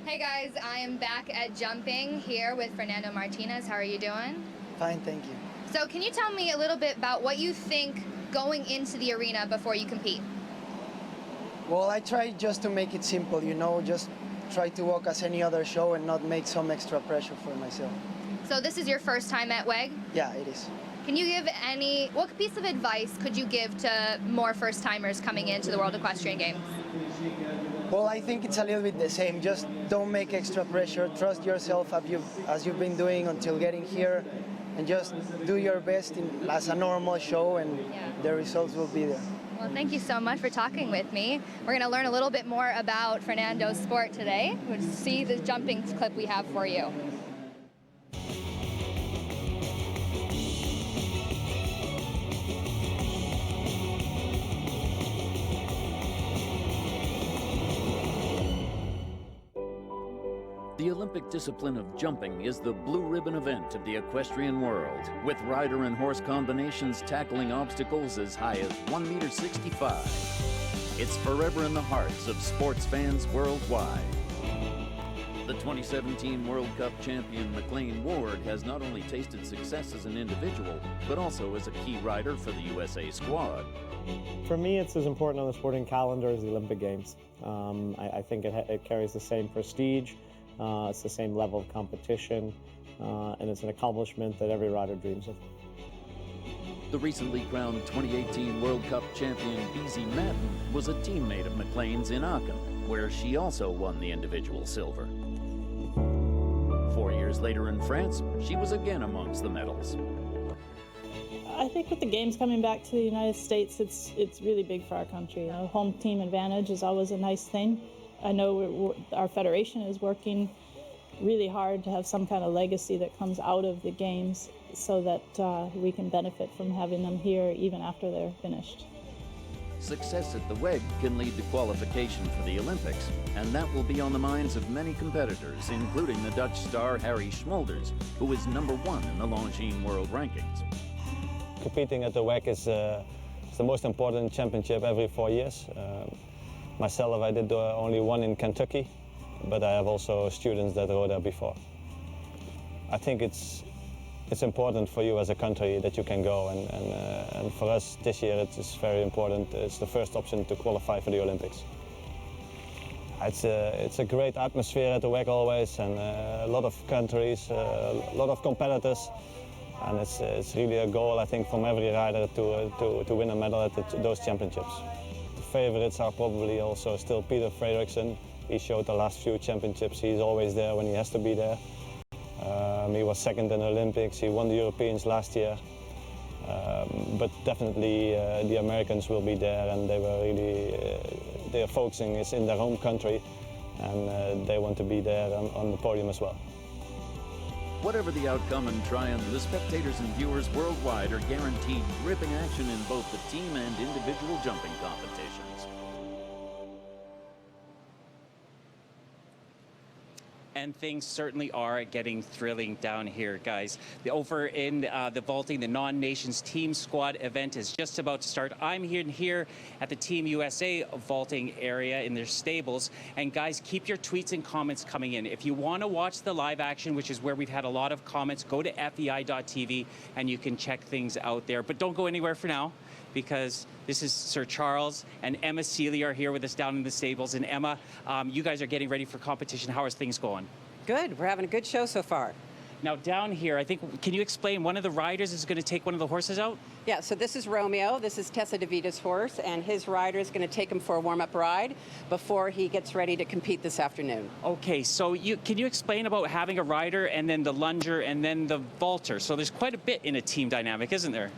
Hey guys, I am back at jumping here with Fernando Martinez. How are you doing? Fine, thank you. So can you tell me a little bit about what you think going into the arena before you compete? Well, I try just to make it simple, just try to walk as any other show and not make some extra pressure for myself. So this is your first time at WEG? Yeah, it is. Can you give what piece of advice could you give to more first-timers coming into the World Equestrian Games? Well, I think it's a little bit the same. Just don't make extra pressure. Trust yourself as you've been doing until getting here, and just do your best as a normal show, and the results will be there. Well, thank you so much for talking with me. We're going to learn a little bit more about Fernando's sport today. We'll see the jumping clip we have for you. The Olympic discipline of jumping is the blue ribbon event of the equestrian world, with rider and horse combinations tackling obstacles as high as 1.65 meters. It's forever in the hearts of sports fans worldwide. The 2017 World Cup champion McLean Ward has not only tasted success as an individual, but also as a key rider for the USA squad. For me, it's as important on the sporting calendar as the Olympic Games. I think it carries the same prestige. It's the same level of competition, and it's an accomplishment that every rider dreams of. The recently crowned 2018 World Cup champion Beezy Madden was a teammate of McLean's in Aachen, where she also won the individual silver. 4 years later in France, she was again amongst the medals. I think with the games coming back to the United States, it's really big for our country. Home team advantage is always a nice thing. I know our federation is working really hard to have some kind of legacy that comes out of the games so that we can benefit from having them here even after they're finished. Success at the WEG can lead to qualification for the Olympics, and that will be on the minds of many competitors, including the Dutch star Harry Schmolders, who is #1 in the Longines World Rankings. Competing at the WEG is the most important championship every 4 years. Myself, I did only one in Kentucky, but I have also students that rode there before. I think it's important for you as a country that you can go, and for us this year it's very important. It's the first option to qualify for the Olympics. It's a great atmosphere at the WEG always, and a lot of countries, a lot of competitors, and it's really a goal, I think, from every rider to win a medal at those championships. Favorites are probably also still Peter Fredriksson. He showed the last few championships. He's always there when he has to be there. He was second in the Olympics. He won the Europeans last year. But definitely the Americans will be there, and they were really their focusing is in their home country, and they want to be there on the podium as well. Whatever the outcome in Tryon, the spectators and viewers worldwide are guaranteed gripping action in both the team and individual jumping competitions. And things certainly are getting thrilling down here, guys. Over in the vaulting, the non-nations team squad event is just about to start. I'm here at the Team USA vaulting area in their stables. And guys, keep your tweets and comments coming in. If you want to watch the live action, which is where we've had a lot of comments, go to FEI.tv and you can check things out there. But don't go anywhere for now, because this is Sir Charles and Emma Seeley are here with us down in the stables. And Emma, you guys are getting ready for competition. How are things going? Good. We're having a good show so far. Now down here, I think, can you explain, one of the riders is going to take one of the horses out? Yeah, so this is Romeo. This is Tessa DeVita's horse, and his rider is going to take him for a warm-up ride before he gets ready to compete this afternoon. Okay, so can you explain about having a rider and then the lunger and then the vaulter? So there's quite a bit in a team dynamic, isn't there?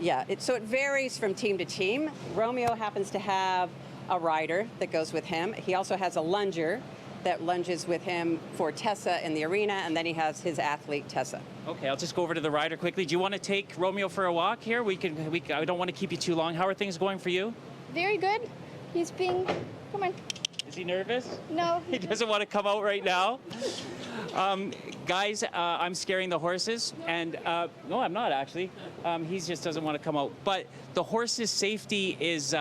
Yeah, so it varies from team to team. Romeo happens to have a rider that goes with him. He also has a lunger that lunges with him for Tessa in the arena, and then he has his athlete, Tessa. Okay, I'll just go over to the rider quickly. Do you want to take Romeo for a walk here? I don't want to keep you too long. How are things going for you? Very good. He's being, come on. Is he nervous? No. He doesn't want to come out right now. Guys, I'm scaring the horses, and no, I'm not actually. He just doesn't want to come out. But the horse's safety is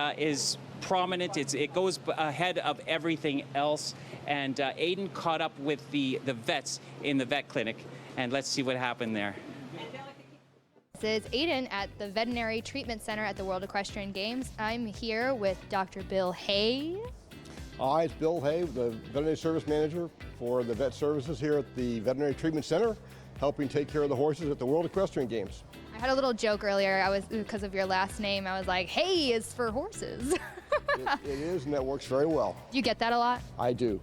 prominent. It goes ahead of everything else. And Ayden caught up with the vets in the vet clinic, and let's see what happened there. This is Ayden at the Veterinary Treatment Center at the World Equestrian Games. I'm here with Dr. Bill Hay. Hi, it's Bill Hay, the Veterinary Service Manager for the vet services here at the Veterinary Treatment Center, helping take care of the horses at the World Equestrian Games. I had a little joke earlier. Because of your last name, I was like, "Hay is for horses." It is, and that works very well. Do you get that a lot? I do.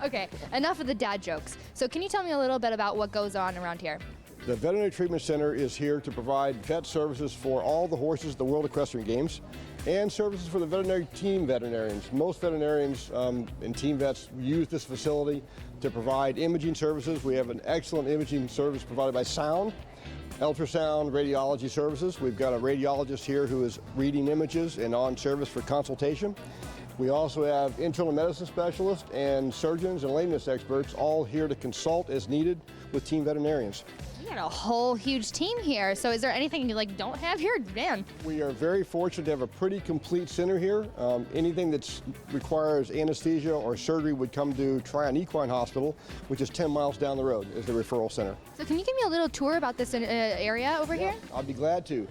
Okay, enough of the dad jokes. So can you tell me a little bit about what goes on around here? The Veterinary Treatment Center is here to provide vet services for all the horses at the World Equestrian Games and services for the veterinary team veterinarians. Most veterinarians and team vets use this facility to provide imaging services. We have an excellent imaging service provided by sound, ultrasound, radiology services. We've got a radiologist here who is reading images and on service for consultation. We also have internal medicine specialists and surgeons and lameness experts all here to consult as needed with team veterinarians. You got a whole huge team here. So is there anything you don't have here? Man. We are very fortunate to have a pretty complete center here. Anything that requires anesthesia or surgery would come to Tryon Equine Hospital, which is 10 miles down the road, is the referral center. So can you give me a little tour about this area over here? I'll be glad to.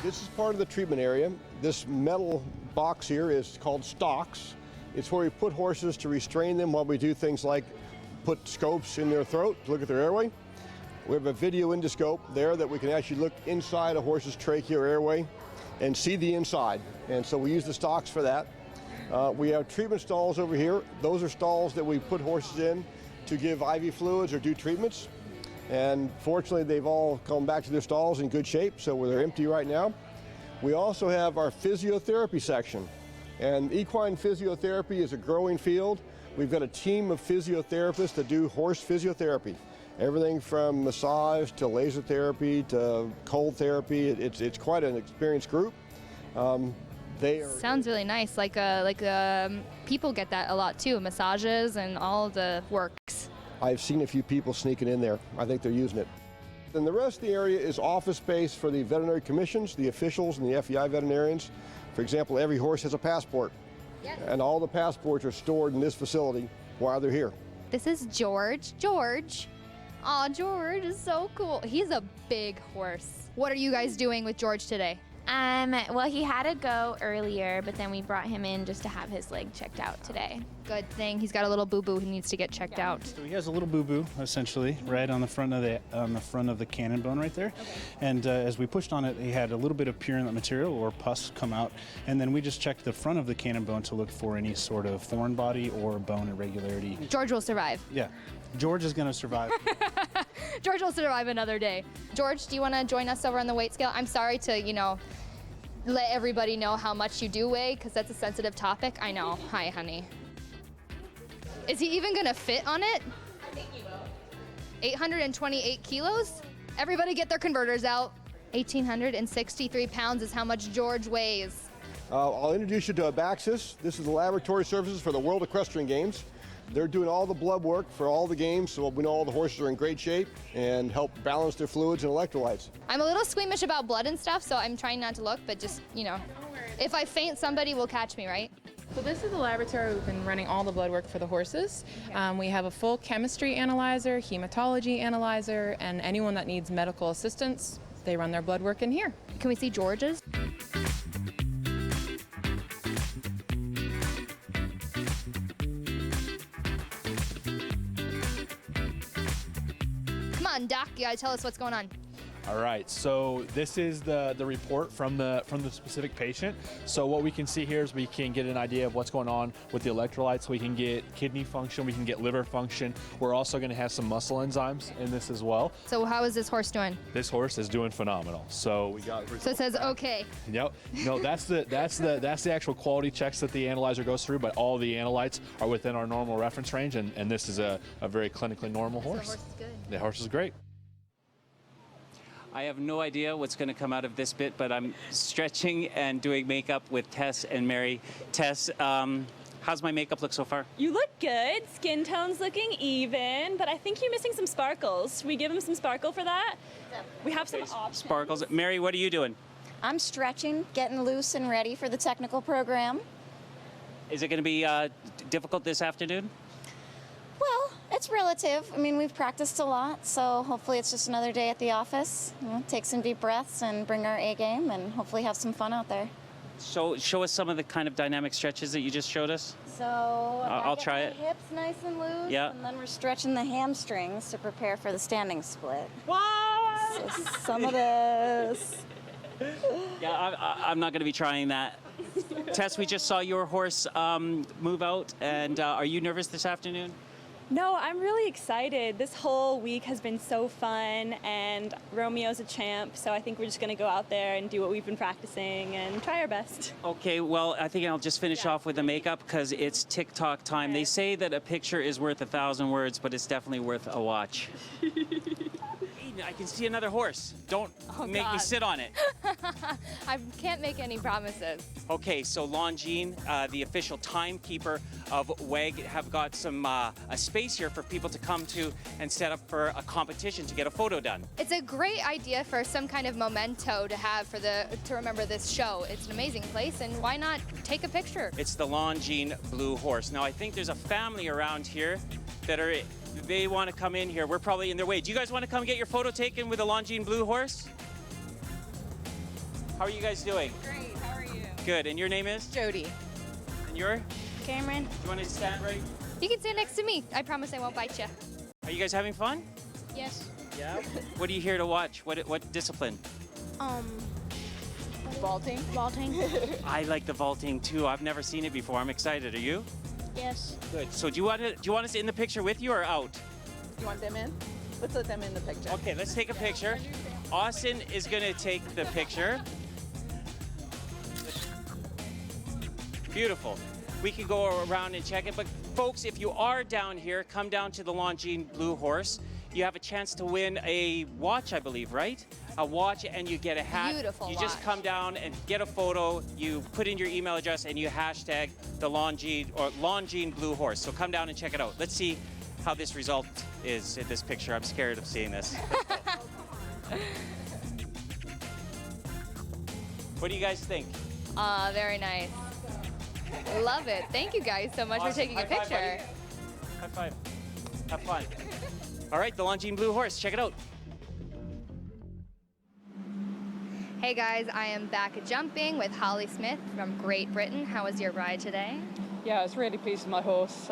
This is part of the treatment area. This metal box here is called stocks. It's where we put horses to restrain them while we do things like put scopes in their throat to look at their airway. We have a video endoscope there that we can actually look inside a horse's trachea or airway and see the inside. And so we use the stocks for that. We have treatment stalls over here. Those are stalls that we put horses in to give IV fluids or do treatments. And fortunately, they've all come back to their stalls in good shape, so they're empty right now. We also have our physiotherapy section. And equine physiotherapy is a growing field. We've got a team of physiotherapists that do horse physiotherapy. Everything from massage to laser therapy to cold therapy. It's quite an experienced group. Sounds really nice. People get that a lot too, massages and all the works. I've seen a few people sneaking in there. I think they're using it. And the rest of the area is office space for the veterinary commissions, the officials, and the FEI veterinarians. For example, every horse has a passport. Yes. And all the passports are stored in this facility while they're here. This is George. George. Aw, George is so cool. He's a big horse. What are you guys doing with George today? Well, he had to go earlier, but then we brought him in just to have his leg checked out today. Good thing. He's got a little boo-boo he needs to get checked out. So he has a little boo-boo, essentially, right on the front of the cannon bone right there. Okay. And as we pushed on it, he had a little bit of purulent material or pus come out, and then we just checked the front of the cannon bone to look for any sort of foreign body or bone irregularity. George will survive. Yeah. George is going to survive. George will survive another day. George, do you want to join us over on the weight scale? I'm sorry to, let everybody know how much you do weigh, because that's a sensitive topic. I know. Hi, honey. Is he even going to fit on it? I think he will. 828 kilos? Everybody get their converters out. 1,863 pounds is how much George weighs. I'll introduce you to Abaxis. This is the laboratory services for the World Equestrian Games. They're doing all the blood work for all the games, so we know all the horses are in great shape and help balance their fluids and electrolytes. I'm a little squeamish about blood and stuff, so I'm trying not to look, but just, if I faint, somebody will catch me, right? So this is the laboratory. We've been running all the blood work for the horses. Okay. We have a full chemistry analyzer, hematology analyzer, and anyone that needs medical assistance, they run their blood work in here. Can we see George's? Come on, Doc, you gotta tell us what's going on. All right, so this is the report from the specific patient. So what we can see here is we can get an idea of what's going on with the electrolytes. We can get kidney function, we can get liver function. We're also going to have some muscle enzymes in this as well. So how is this horse doing? This horse is doing phenomenal. So we got. So it says okay. Yep. No, that's the actual quality checks that the analyzer goes through. But all the analytes are within our normal reference range, and this is a very clinically normal horse. So the horse is good. The horse is great. I have no idea what's going to come out of this bit, but I'm stretching and doing makeup with Tess and Mary. Tess, how's my makeup look so far? You look good. Skin tone's looking even, but I think you're missing some sparkles. Should we give him some sparkle for that? We have some options. Sparkles. Mary, what are you doing? I'm stretching, getting loose and ready for the technical program. Is it going to be difficult this afternoon? Well, it's relative. I mean, we've practiced a lot, so hopefully it's just another day at the office. You know, take some deep breaths and bring our A game and hopefully have some fun out there. So show us some of the kind of dynamic stretches that you just showed us. So I'll try it. Hips nice and loose, Yeah. and then we're stretching the hamstrings to prepare for the standing split. What? So some of this. Yeah, I'm not going to be trying that. Tess, we just saw your horse move out, and are you nervous this afternoon? No, I'm really excited. This whole week has been so fun, and Romeo's a champ, so I think we're just going to go out there and do what we've been practicing and try our best. Okay, well, I think I'll just finish off with the makeup because it's TikTok time. They say that a picture is worth 1,000 words, but it's definitely worth a watch. I can see another horse. Don't make me sit on it. I can't make any promises. Okay, so Longines, the official timekeeper of WEG, have got some a space here for people to come to and set up for a competition to get a photo done. It's a great idea for some kind of memento to have to remember this show. It's an amazing place, and why not take a picture? It's the Longines Blue Horse. Now, I think there's a family around here that they want to come in here. We're probably in their way. Do you guys want to come get your photo taken with the Longines Blue Horse? How are you guys doing? Great, how are you? Good, and your name is? Jody. And your? Cameron. Do you want to stand right? You can stand next to me. I promise I won't bite you. Are you guys having fun? Yes. Yeah. What are you here to watch? What discipline? Vaulting. Vaulting. I like the vaulting too. I've never seen it before. I'm excited. Are you? Yes. Good. So do you want us in the picture with you or out? You want them in? Let's let them in the picture. Okay, let's take a picture. Austin is going to take the picture. Beautiful. We can go around and check it, but folks, if you are down here, come down to the Longines Blue Horse. You have a chance to win a watch, I believe, right? A watch, and you get a hat. Beautiful You watch. just come down and get a photo. You put in your email address and you hashtag the Longines Blue Horse. So come down and check it out. Let's see how this result is in this picture. I'm scared of seeing this. What do you guys think? Very nice. Love it. Thank you guys so much Awesome. for taking a High five, picture. buddy. High five. Have fun. All right, the Longines Blue Horse. Check it out. Hey guys, I am back at jumping with Holly Smith from Great Britain. How was your ride today? Yeah, I was really pleased with my horse.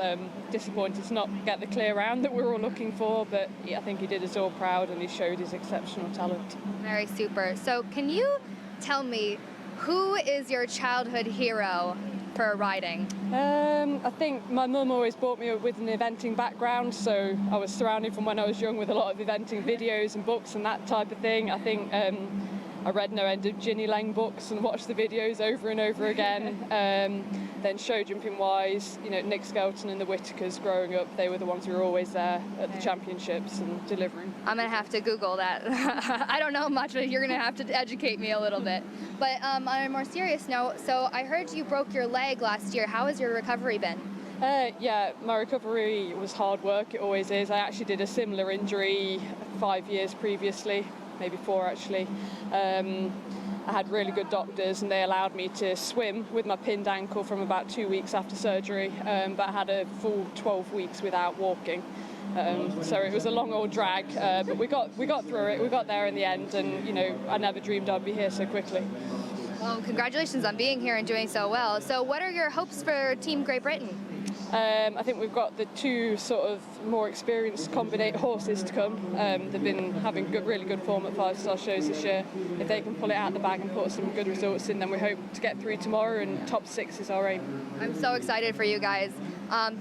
Disappointed to not get the clear round that we were all looking for, but yeah, I think he did us all proud and he showed his exceptional talent. Very super. So can you tell me, who is your childhood hero for riding? I think my mum always brought me up with an eventing background, so I was surrounded from when I was young with a lot of eventing videos and books and that type of thing. I think I read no end of Ginny Lang books and watched the videos over and over again. Then show jumping wise, you know, Nick Skelton and the Whitakers growing up, they were the ones who were always there at the championships and delivering. I'm gonna have to Google that. I don't know much, but you're gonna have to educate me a little bit. But on a more serious note, so I heard you broke your leg last year. How has your recovery been? Yeah, my recovery was hard work, it always is. I actually did a similar injury 5 years previously, maybe 4 actually. I had really good doctors and they allowed me to swim with my pinned ankle from about 2 weeks after surgery, but I had a full 12 weeks without walking. So it was a long old drag, but we got through it. We got there in the end, and you know, I never dreamed I'd be here so quickly. Well, congratulations on being here and doing so well. So what are your hopes for Team Great Britain? I think we've got the 2 sort of more experienced combinate horses to come. They've been having really good form at 5-star shows this year. If they can pull it out of the bag and put some good results in, then we hope to get through tomorrow, and top 6 is our aim. I'm so excited for you guys.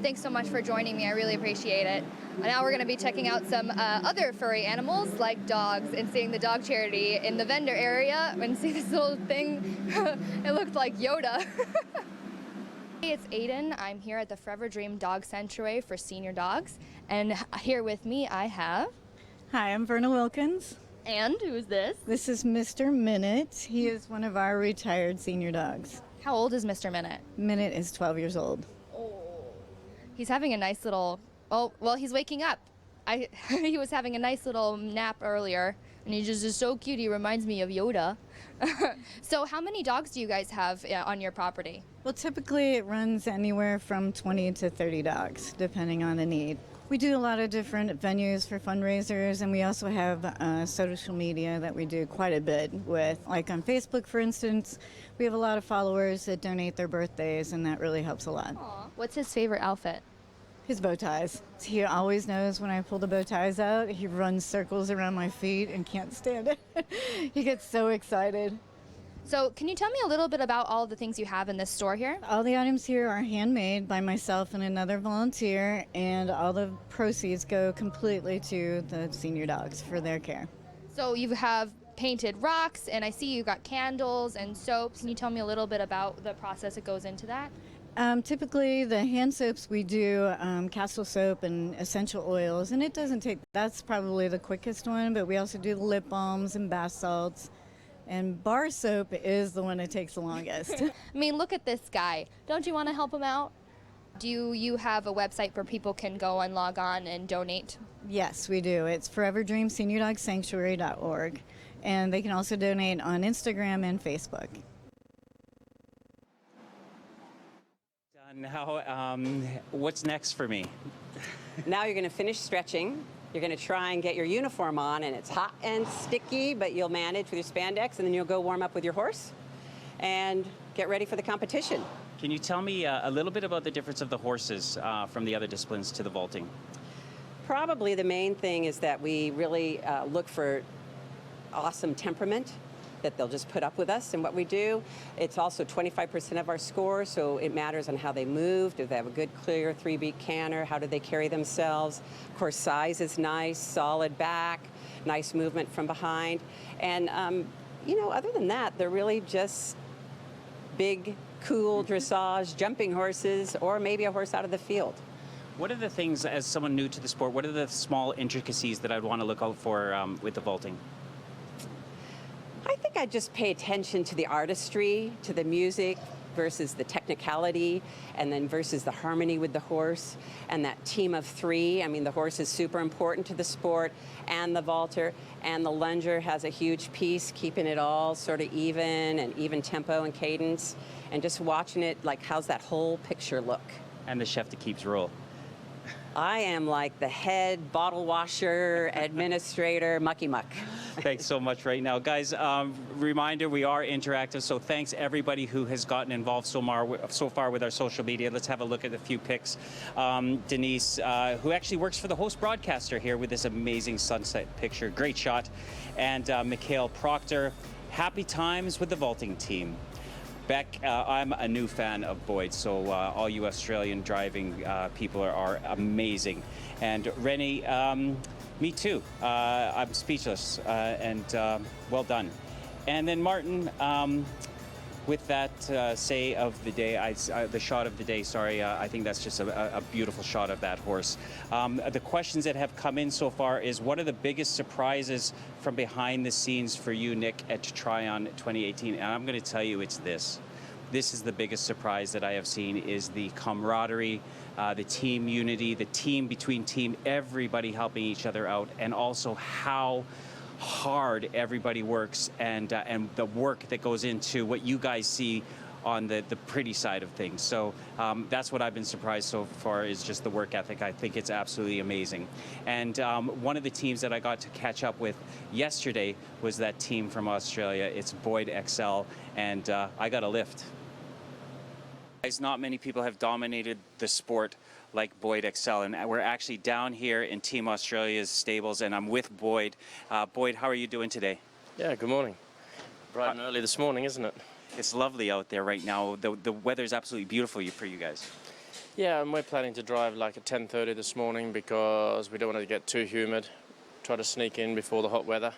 Thanks so much for joining me. I really appreciate it. Now we're going to be checking out some other furry animals like dogs and seeing the dog charity in the vendor area and see this little thing. It looked like Yoda. Hey, it's Ayden. I'm here at the Forever Dream Dog Sanctuary for senior dogs. And here with me I have... Hi, I'm Verna Wilkins. And who is this? This is Mr. Minute. He is one of our retired senior dogs. How old is Mr. Minute? Minute is 12 years old. He's having a nice little... Oh, well, he's waking up. He was having a nice little nap earlier, and he just is so cute. He reminds me of Yoda. So how many dogs do you guys have on your property? Well, typically it runs anywhere from 20 to 30 dogs, depending on the need. We do a lot of different venues for fundraisers, and we also have social media that we do quite a bit with. Like on Facebook, for instance, we have a lot of followers that donate their birthdays, and that really helps a lot. Aww. What's his favorite outfit? His bow ties. He always knows when I pull the bow ties out. He runs circles around my feet and can't stand it. He gets so excited. So can you tell me a little bit about all the things you have in this store here? All the items here are handmade by myself and another volunteer, and all the proceeds go completely to the senior dogs for their care. So you have painted rocks, and I see you got candles and soaps. Can you tell me a little bit about the process that goes into that? Typically, the hand soaps we do castle soap and essential oils, and it doesn't take, that's probably the quickest one, but we also do the lip balms and bath salts. And bar soap is the one that takes the longest. I mean, look at this guy. Don't you want to help him out? Do you have a website where people can go and log on and donate? Yes, we do. It's foreverdreamseniordogsanctuary.org. And they can also donate on Instagram and Facebook. Now, what's next for me? Now you're going to finish stretching. You're going to try and get your uniform on, and it's hot and sticky, but you'll manage with your spandex, and then you'll go warm up with your horse and get ready for the competition. Can you tell me a little bit about the difference of the horses from the other disciplines to the vaulting? Probably the main thing is that we really look for awesome temperament, that they'll just put up with us and what we do. It's also 25% of our score, so it matters on how they move. Do they have a good, clear 3-beat canter? How do they carry themselves? Of course, size is nice, solid back, nice movement from behind. And, other than that, they're really just big, cool dressage, jumping horses, or maybe a horse out of the field. What are the things, as someone new to the sport, what are the small intricacies that I'd want to look out for with the vaulting? I think I just pay attention to the artistry, to the music versus the technicality, and then versus the harmony with the horse and that team of 3. I mean, the horse is super important to the sport, and the vaulter, and the lunger has a huge piece, keeping it all sort of even and even tempo and cadence, and just watching it, like, how's that whole picture look? And the chef that keeps roll. I am like the head bottle washer, administrator, mucky muck. Thanks so much right now. Guys, reminder, we are interactive, so thanks everybody who has gotten involved so far with our social media. Let's have a look at a few pics. Denise, who actually works for the host broadcaster here with this amazing sunset picture. Great shot. And Mikhail Proctor, happy times with the vaulting team. Beck, I'm a new fan of Boyd, so all you Australian driving people are amazing. And Rennie, me too. I'm speechless, and well done. And then Martin, with that say of the day, the shot of the day, sorry, I think that's just a beautiful shot of that horse. The questions that have come in so far is, what are the biggest surprises from behind the scenes for you, Nick, at Tryon 2018? And I'm going to tell you it's this. This is the biggest surprise that I have seen, is the camaraderie, the team unity, the team between team, everybody helping each other out, and also how hard everybody works, and the work that goes into what you guys see on the pretty side of things. So that's what I've been surprised so far, is just the work ethic. I think it's absolutely amazing. And one of the teams that I got to catch up with yesterday was that team from Australia. It's Boyd Exell, and I got a lift. Not many people have dominated the sport like Boyd Exell, and we're actually down here in Team Australia's stables, and I'm with Boyd. Boyd, how are you doing today? Yeah, good morning. Bright and early this morning, isn't it? It's lovely out there right now. The weather's absolutely beautiful for you guys. Yeah, and we're planning to drive like at 10:30 this morning because we don't want to get too humid. Try to sneak in before the hot weather,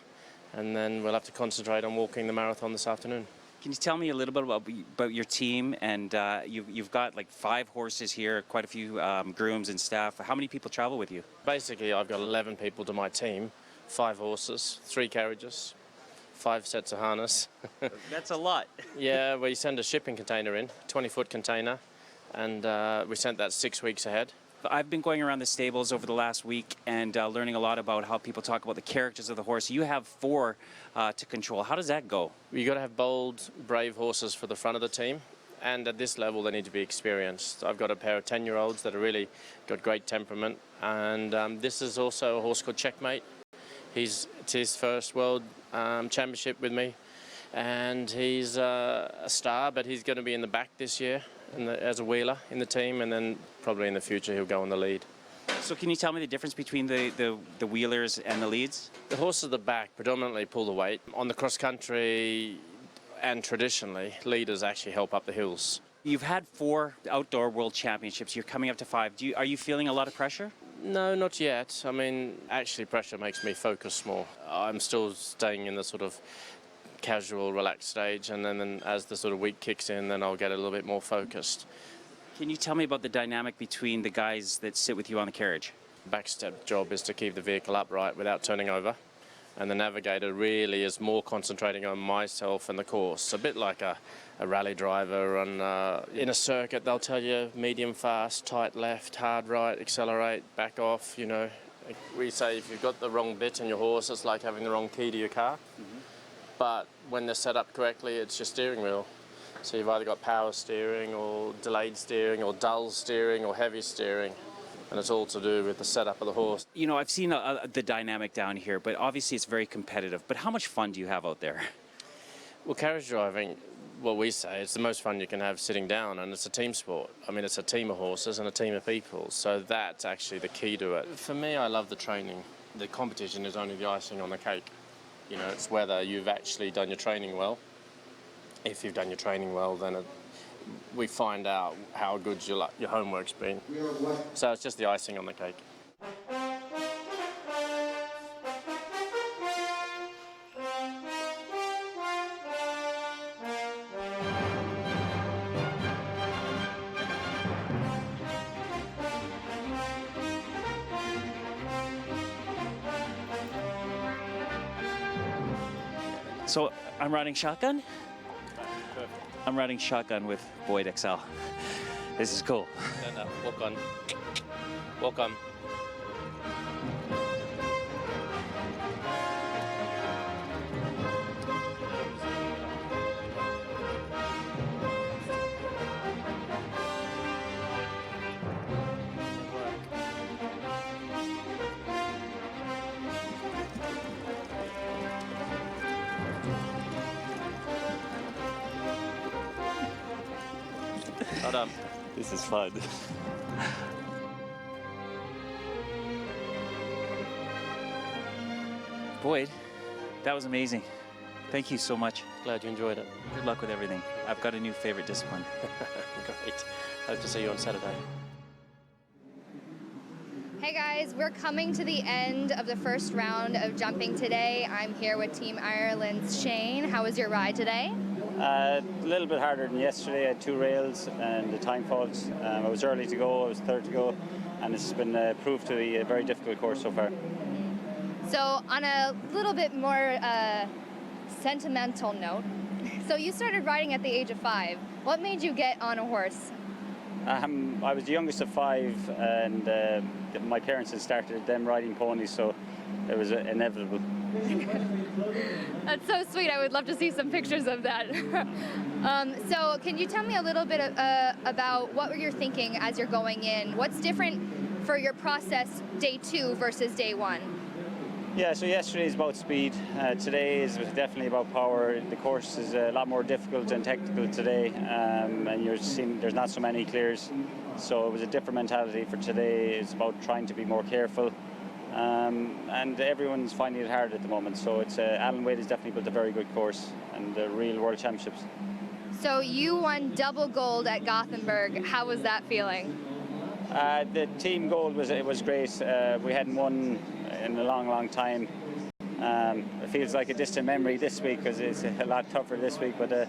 and then we'll have to concentrate on walking the marathon this afternoon. Can you tell me a little bit about your team? And you've got like 5 horses here, quite a few grooms and staff. How many people travel with you? Basically, I've got 11 people to my team, 5 horses, 3 carriages, 5 sets of harness. That's a lot. Yeah, we send a shipping container in, 20-foot container, and we sent that 6 weeks ahead. I've been going around the stables over the last week and learning a lot about how people talk about the characters of the horse. You have 4 to control. How does that go? You got to have bold, brave horses for the front of the team. And at this level, they need to be experienced. I've got a pair of 10-year-olds that have really got great temperament. And this is also a horse called Checkmate. It's his first World Championship with me. And he's a star, but he's going to be in the back this year as a wheeler in the team. And then probably in the future, he'll go on the lead. So can you tell me the difference between the wheelers and the leads? The horses at the back predominantly pull the weight. On the cross-country, and traditionally, leaders actually help up the hills. You've had 4 outdoor world championships. You're coming up to 5. Are you feeling a lot of pressure? No, not yet. I mean, actually, pressure makes me focus more. I'm still staying in the sort of casual, relaxed stage, and then as the sort of week kicks in, then I'll get a little bit more focused. Can you tell me about the dynamic between the guys that sit with you on the carriage? Backstep job is to keep the vehicle upright without turning over. And the navigator really is more concentrating on myself and the course. A bit like a rally driver in a circuit, they'll tell you medium fast, tight left, hard right, accelerate, back off, you know. We say if you've got the wrong bit in your horse, it's like having the wrong key to your car. Mm-hmm. But when they're set up correctly, it's your steering wheel. So you've either got power steering or delayed steering or dull steering or heavy steering. And it's all to do with the setup of the horse. You know, I've seen the dynamic down here, but obviously it's very competitive. But how much fun do you have out there? Well, carriage driving, what we say, it's the most fun you can have sitting down, and it's a team sport. I mean, it's a team of horses and a team of people, so that's actually the key to it. For me, I love the training. The competition is only the icing on the cake. You know, it's whether you've actually done your training well. If you've done your training well, then we find out how good your homework's been. So it's just the icing on the cake. So I'm riding shotgun? I'm riding shotgun with Boyd Exell. This is cool. No, walk on. Walk on. Well done. This is fun. Boyd, that was amazing. Thank you so much. Glad you enjoyed it. Good luck with everything. I've got a new favorite discipline. Great. Hope to see you on Saturday. Hey guys, we're coming to the end of the first round of jumping today. I'm here with Team Ireland's Shane. How was your ride today? A little bit harder than yesterday. I had 2 rails and the time faults. I was early to go, I was third to go, and it's been proved to be a very difficult course so far. So on a little bit more sentimental note, so you started riding at the age of 5. What made you get on a horse? I was the youngest of 5, and my parents had started them riding ponies, so it was inevitable. That's so sweet. I would love to see some pictures of that. So can you tell me a little bit about what you're thinking as you're going in? What's different for your process day 2 versus day 1? Yeah, so yesterday is about speed. Today is definitely about power. The course is a lot more difficult and technical today, and you're seeing there's not so many clears. So it was a different mentality for today. It's about trying to be more careful. And everyone's finding it hard at the moment. So it's Alan Wade has definitely built a very good course and the real World Championships. So you won double gold at Gothenburg. How was that feeling? The team gold was great. We hadn't won in a long time. It feels like a distant memory this week because it's a lot tougher this week. But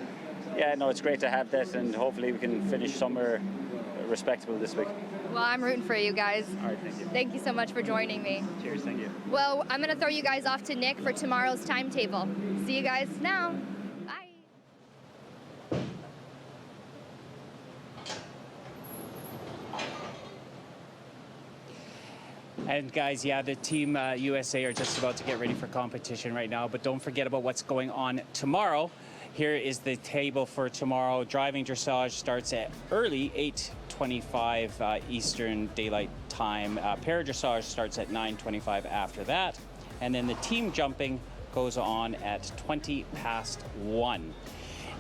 yeah, no, it's great to have that, and hopefully we can finish somewhere respectable this week. Well, I'm rooting for you guys. All right, thank you. Thank you so much for joining me. Cheers, thank you. Well, I'm going to throw you guys off to Nick for tomorrow's timetable. See you guys now. And guys, yeah, the Team USA are just about to get ready for competition right now, but don't forget about what's going on tomorrow. Here is the table for tomorrow. Driving dressage starts at early 8:25 Eastern Daylight Time. Para-dressage starts at 9:25 after that. And then the team jumping goes on at 1:20.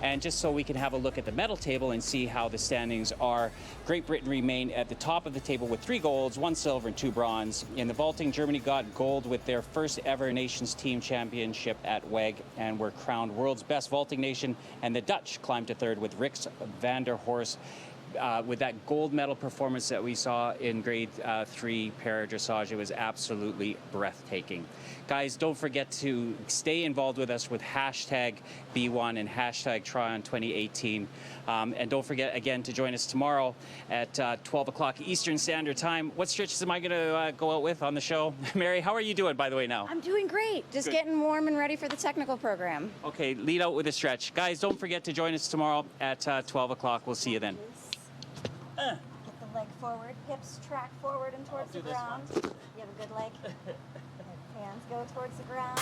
And just so we can have a look at the medal table and see how the standings are, Great Britain remain at the top of the table with 3 golds, 1 silver, and 2 bronze. In the vaulting, Germany got gold with their first ever Nations Team Championship at WEG and were crowned world's best vaulting nation. And the Dutch climbed to 3rd with Rix van der Horst. With that gold medal performance that we saw in grade 3 para-dressage, it was absolutely breathtaking. Guys, don't forget to stay involved with us with hashtag B1 and hashtag Tryon 2018. And don't forget, again, to join us tomorrow at 12 o'clock Eastern Standard Time. What stretches am I going to go out with on the show? Mary, how are you doing, by the way, now? I'm doing great. Just Good. getting warm and ready for the technical program. Okay, lead out with a stretch. Guys, don't forget to join us tomorrow at 12 o'clock. We'll see you then. Get the leg forward, hips track forward and towards the ground. You have a good leg. Hands go towards the ground.